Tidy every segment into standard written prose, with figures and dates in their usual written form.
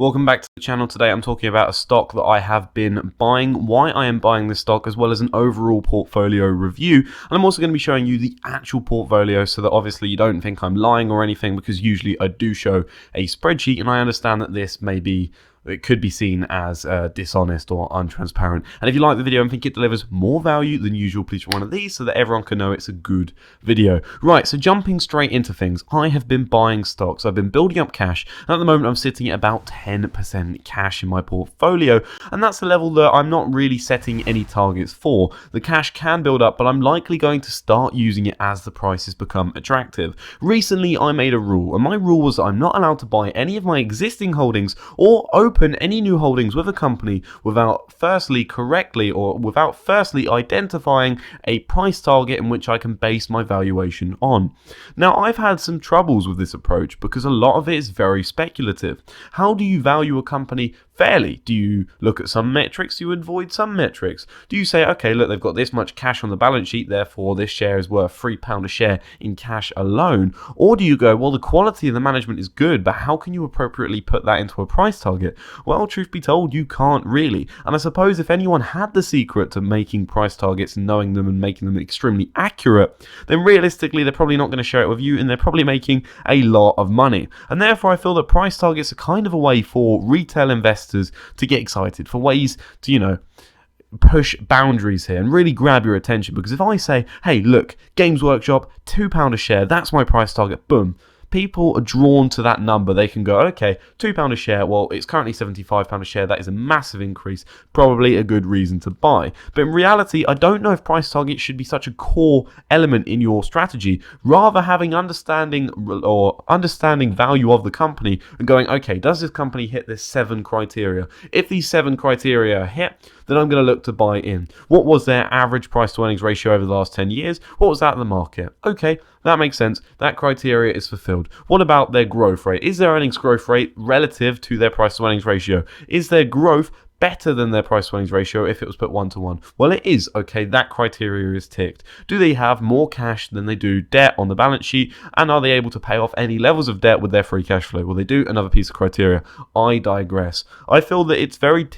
Welcome back to the channel. Today I'm talking about a stock that I have been buying, why I am buying this stock, as well as an overall portfolio review. And I'm also going to be showing you the actual portfolio so that obviously you don't think I'm lying or anything, because usually I do show a spreadsheet, and I understand that this may be it could be seen as dishonest or untransparent. And if you like the video and think it delivers more value than usual, please try one of these so that everyone can know it's a good video. Right, so jumping straight into things, I have been buying stocks. I've been building up cash, and at the moment I'm sitting at about 10% cash in my portfolio, and that's the level that I'm not really setting any targets for. The cash can build up, but I'm likely going to start using it as the prices become attractive. Recently I made a rule, and my rule was that I'm not allowed to buy any of my existing holdings or open any new holdings with a company without firstly identifying a price target in which I can base my valuation on. Now, I've had some troubles with this approach because a lot of it is very speculative. How do you value a company fairly? Do you look at some metrics? Do you avoid some metrics? Do you say, okay, look, they've got this much cash on the balance sheet, therefore this share is worth £3 a share in cash alone? Or do you go, well, the quality of the management is good, but how can you appropriately put that into a price target? Well, truth be told, you can't really. And I suppose if anyone had the secret to making price targets and knowing them and making them extremely accurate, then realistically they're probably not going to share it with you, and they're probably making a lot of money. And therefore I feel that price targets are kind of a way for retail investors to get excited, for ways to, push boundaries here and really grab your attention. Because if I say, hey, look, Games Workshop, £2 a share, that's my price target, boom, people are drawn to that number. They can go, okay, £2 a share, well, it's currently £75 a share, that is a massive increase, probably a good reason to buy. But in reality, I don't know if price targets should be such a core element in your strategy. Rather, having understanding value of the company and going, okay, does this company hit this 7 criteria? If these 7 criteria are hit, then I'm going to look to buy in. What was their average price to earnings ratio over the last 10 years? What was that in the market? Okay, that makes sense. That criteria is fulfilled. What about their growth rate? Is their earnings growth rate relative to their price to earnings ratio? Is their growth better than their price to earnings ratio if it was put 1-to-1? Well, it is. Okay, that criteria is ticked. Do they have more cash than they do debt on the balance sheet? And are they able to pay off any levels of debt with their free cash flow? Well, they do. Another piece of criteria. I digress. I feel that it's very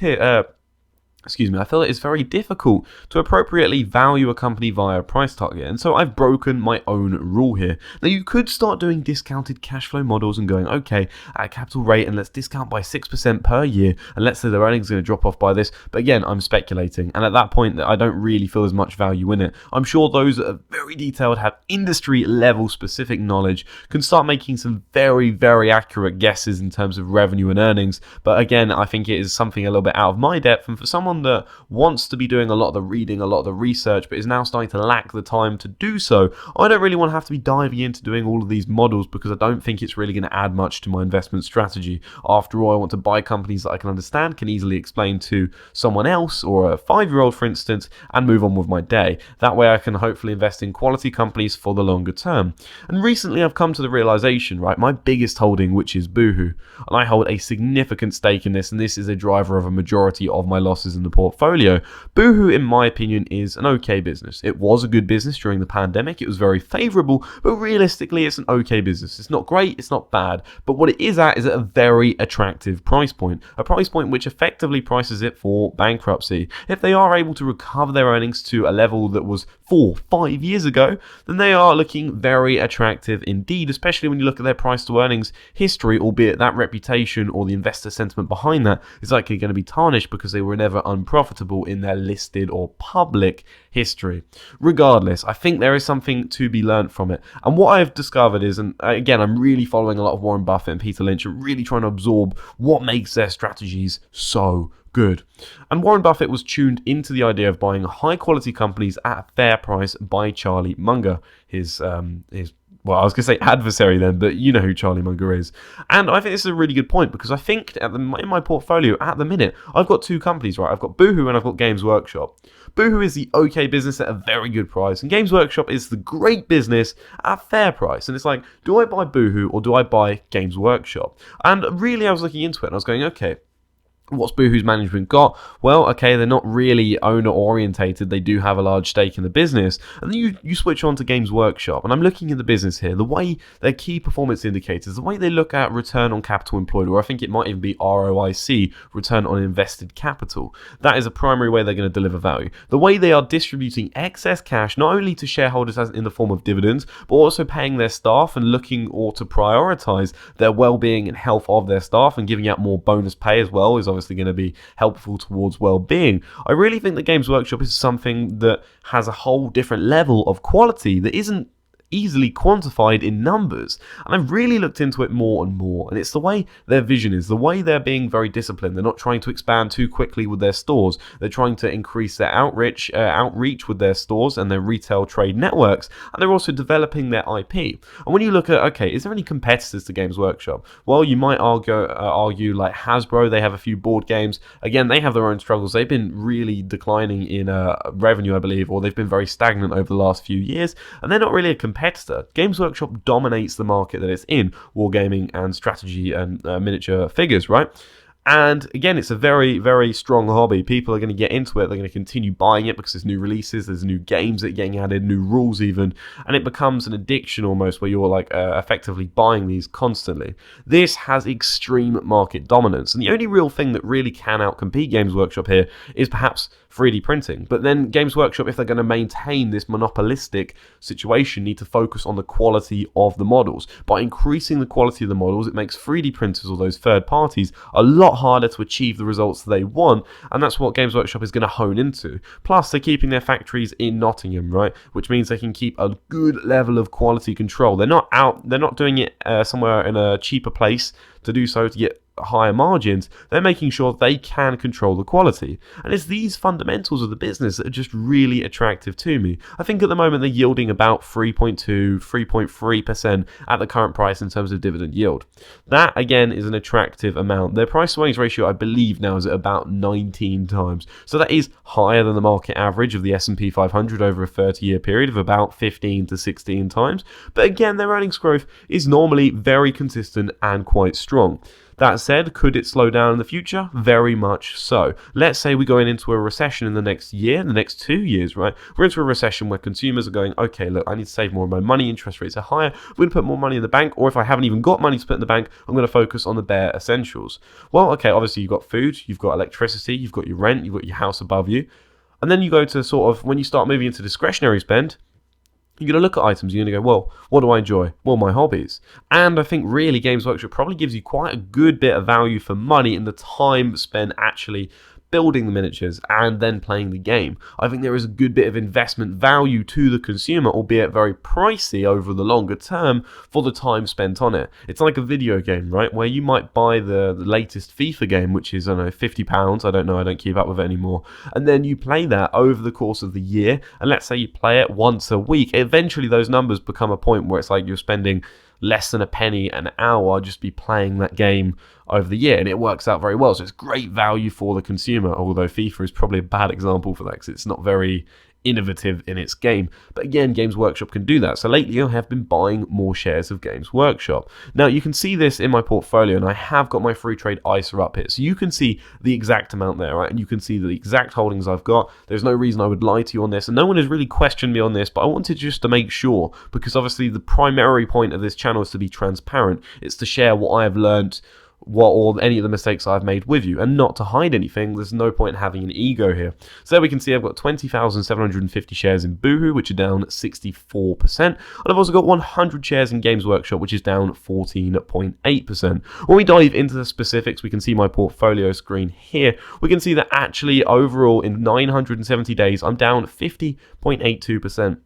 I feel it's very difficult to appropriately value a company via a price target, and so I've broken my own rule here. Now, you could start doing discounted cash flow models and going, okay, at a capital rate, and let's discount by 6% per year, and let's say their earnings are going to drop off by this. But again, I'm speculating, and at that point, I don't really feel as much value in it. I'm sure those that are very detailed, have industry level specific knowledge, can start making some very, very accurate guesses in terms of revenue and earnings. But again, I think it is something a little bit out of my depth, and for someone that wants to be doing a lot of the reading, a lot of the research, but is now starting to lack the time to do so, I don't really want to have to be diving into doing all of these models, because I don't think it's really going to add much to my investment strategy. After all, I want to buy companies that I can understand, can easily explain to someone else or a 5-year-old, for instance, and move on with my day. That way I can hopefully invest in quality companies for the longer term. And recently I've come to the realization, right, my biggest holding, which is Boohoo, and I hold a significant stake in this, and this is a driver of a majority of my losses in the portfolio. Boohoo, in my opinion, is an okay business. It was a good business during the pandemic. It was very favorable, but realistically, it's an okay business. It's not great, it's not bad, but what it is at a very attractive price point, a price point which effectively prices it for bankruptcy. If they are able to recover their earnings to a level that was 4-5 years ago, then they are looking very attractive indeed, especially when you look at their price to earnings history, albeit that reputation or the investor sentiment behind that is likely going to be tarnished because they were never unprofitable in their listed or public history. Regardless, I think there is something to be learned from it. And what I've discovered is, and again, I'm really following a lot of Warren Buffett and Peter Lynch and really trying to absorb what makes their strategies so good. And Warren Buffett was tuned into the idea of buying high quality companies at a fair price by Charlie Munger, his well, I was going to say adversary then, but you know who Charlie Munger is. And I think this is a really good point, because I think in my portfolio at the minute, I've got 2 companies, right? I've got Boohoo and I've got Games Workshop. Boohoo is the okay business at a very good price, and Games Workshop is the great business at a fair price. And it's like, do I buy Boohoo or do I buy Games Workshop? And really, I was looking into it and I was going, okay, What's Boohoo's management got? Well, okay, they're not really owner orientated. They do have a large stake in the business. And then you switch on to Games Workshop, and I'm looking at the business here, the way their key performance indicators, the way they look at return on capital employed, or I think it might even be ROIC, return on invested capital. That is a primary way they're going to deliver value. The way they are distributing excess cash, not only to shareholders as in the form of dividends, but also paying their staff and looking or to prioritize their well-being and health of their staff and giving out more bonus pay as well is obviously going to be helpful towards well-being. I really think that Games Workshop is something that has a whole different level of quality that isn't easily quantified in numbers, and I've really looked into it more and more, and it's the way their vision is, the way they're being very disciplined. They're not trying to expand too quickly with their stores. They're trying to increase their outreach with their stores and their retail trade networks, and they're also developing their IP. And when you look at, okay, is there any competitors to Games Workshop? Well, you might argue like Hasbro. They have a few board games. Again, they have their own struggles. They've been really declining in revenue, I believe, or they've been very stagnant over the last few years, and they're not really a competitor. Games Workshop dominates the market that it's in, wargaming and strategy and miniature figures, right? And again, it's a very, very strong hobby. People are going to get into it. They're going to continue buying it because there's new releases, there's new games that are getting added, new rules even, and it becomes an addiction almost where you're like effectively buying these constantly. This has extreme market dominance, and the only real thing that really can outcompete Games Workshop here is perhaps 3D printing. But then Games Workshop, if they're going to maintain this monopolistic situation, need to focus on the quality of the models. By increasing the quality of the models, it makes 3D printers or those third parties a lot harder to achieve the results they want, and that's what Games Workshop is going to hone into. Plus, they're keeping their factories in Nottingham, right? Which means they can keep a good level of quality control. They're not doing it somewhere in a cheaper place to do so to get higher margins. They're making sure they can control the quality, and it's these fundamentals of the business that are just really attractive to me. I think at the moment they're yielding about 3.3% at the current price in terms of dividend yield. That again is an attractive amount. Their price to earnings ratio, I believe now, is at about 19 times, so that is higher than the market average of the S&P 500 over a 30-year period of about 15 to 16 times. But again, their earnings growth is normally very consistent and quite strong. That said, could it slow down in the future? Very much so. Let's say we go into a recession in the next year, the next 2 years, right? We're into a recession where consumers are going, okay, look, I need to save more of my money, interest rates are higher, I'm going to put more money in the bank, or if I haven't even got money to put in the bank, I'm going to focus on the bare essentials. Well, okay, obviously you've got food, you've got electricity, you've got your rent, you've got your house above you, and then you go to sort of, when you start moving into discretionary spend, you're going to look at items, you're going to go, well, what do I enjoy? Well, my hobbies. And I think really Games Workshop probably gives you quite a good bit of value for money in the time spent actually building the miniatures and then playing the game. I think there is a good bit of investment value to the consumer, albeit very pricey over the longer term for the time spent on it. It's like a video game, right? Where you might buy the latest FIFA game, which is, I don't know, £50. I don't know, I don't keep up with it anymore. And then you play that over the course of the year, and let's say you play it once a week. Eventually those numbers become a point where it's like you're spending less than a penny an hour just be playing that game over the year, and it works out very well. So it's great value for the consumer, although FIFA is probably a bad example for that because it's not very innovative in its game. But again, Games Workshop can do that. So lately I have been buying more shares of Games Workshop. Now you can see this in my portfolio, and I have got my free trade ISA up here. So you can see the exact amount there, right? And you can see the exact holdings I've got. There's no reason I would lie to you on this, and no one has really questioned me on this, but I wanted just to make sure, because obviously the primary point of this channel is to be transparent. It's to share what I have learned, or any of the mistakes I've made with you, and not to hide anything. There's no point in having an ego here. So there we can see I've got 20,750 shares in Boohoo, which are down 64%, and I've also got 100 shares in Games Workshop, which is down 14.8%. When we dive into the specifics, we can see my portfolio screen here. We can see that actually overall in 970 days, I'm down 50.82%.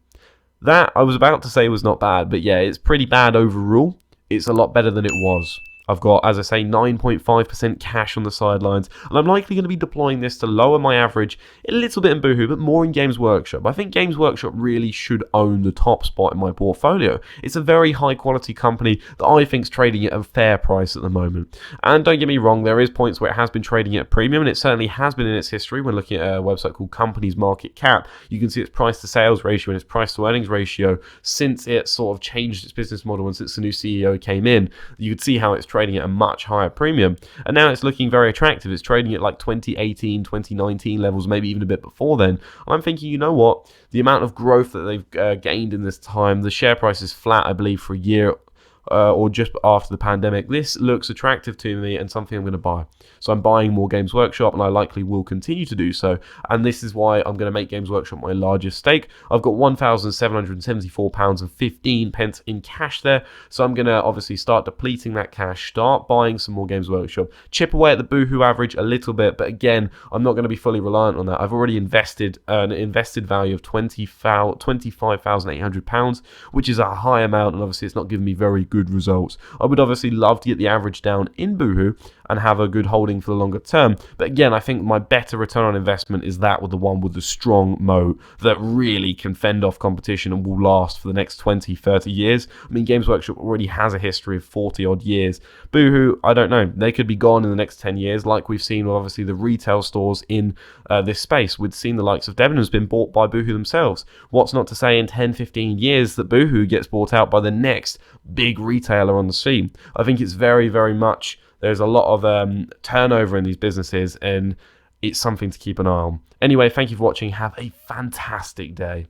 That I was about to say was not bad, but yeah, it's pretty bad overall. It's a lot better than it was. I've got, as I say, 9.5% cash on the sidelines, and I'm likely going to be deploying this to lower my average a little bit in Boohoo, but more in Games Workshop. I think Games Workshop really should own the top spot in my portfolio. It's a very high quality company that I think is trading at a fair price at the moment. And don't get me wrong, there is points where it has been trading at a premium, and it certainly has been in its history. When looking at a website called Companies Market Cap, you can see its price to sales ratio and its price to earnings ratio since it sort of changed its business model and since the new CEO came in. You could see how it's trading at a much higher premium. And now it's looking very attractive. It's trading at like 2018, 2019 levels, maybe even a bit before then. I'm thinking, you know what? The amount of growth that they've gained in this time, the share price is flat, I believe, for a year or just after the pandemic. This looks attractive to me and something I'm going to buy. So I'm buying more Games Workshop, and I likely will continue to do so. And this is why I'm going to make Games Workshop my largest stake. I've got £1,774.15 in cash there. So I'm going to obviously start depleting that cash, start buying some more Games Workshop, chip away at the Boohoo average a little bit. But again, I'm not going to be fully reliant on that. I've already invested an invested value of £25,800, which is a high amount, and obviously it's not giving me very good results. I would obviously love to get the average down in Boohoo and have a good holding for the longer term. But again, I think my better return on investment is that with the one with the strong moat that really can fend off competition and will last for the next 20, 30 years. I mean, Games Workshop already has a history of 40 odd years. Boohoo, I don't know. They could be gone in the next 10 years, like we've seen with obviously the retail stores in this space. We've seen the likes of Debenhams been bought by Boohoo themselves. What's not to say in 10, 15 years that Boohoo gets bought out by the next big retailer on the scene. I think it's very, very much, there's a lot of turnover in these businesses, and it's something to keep an eye on. Anyway, thank you for watching. Have a fantastic day.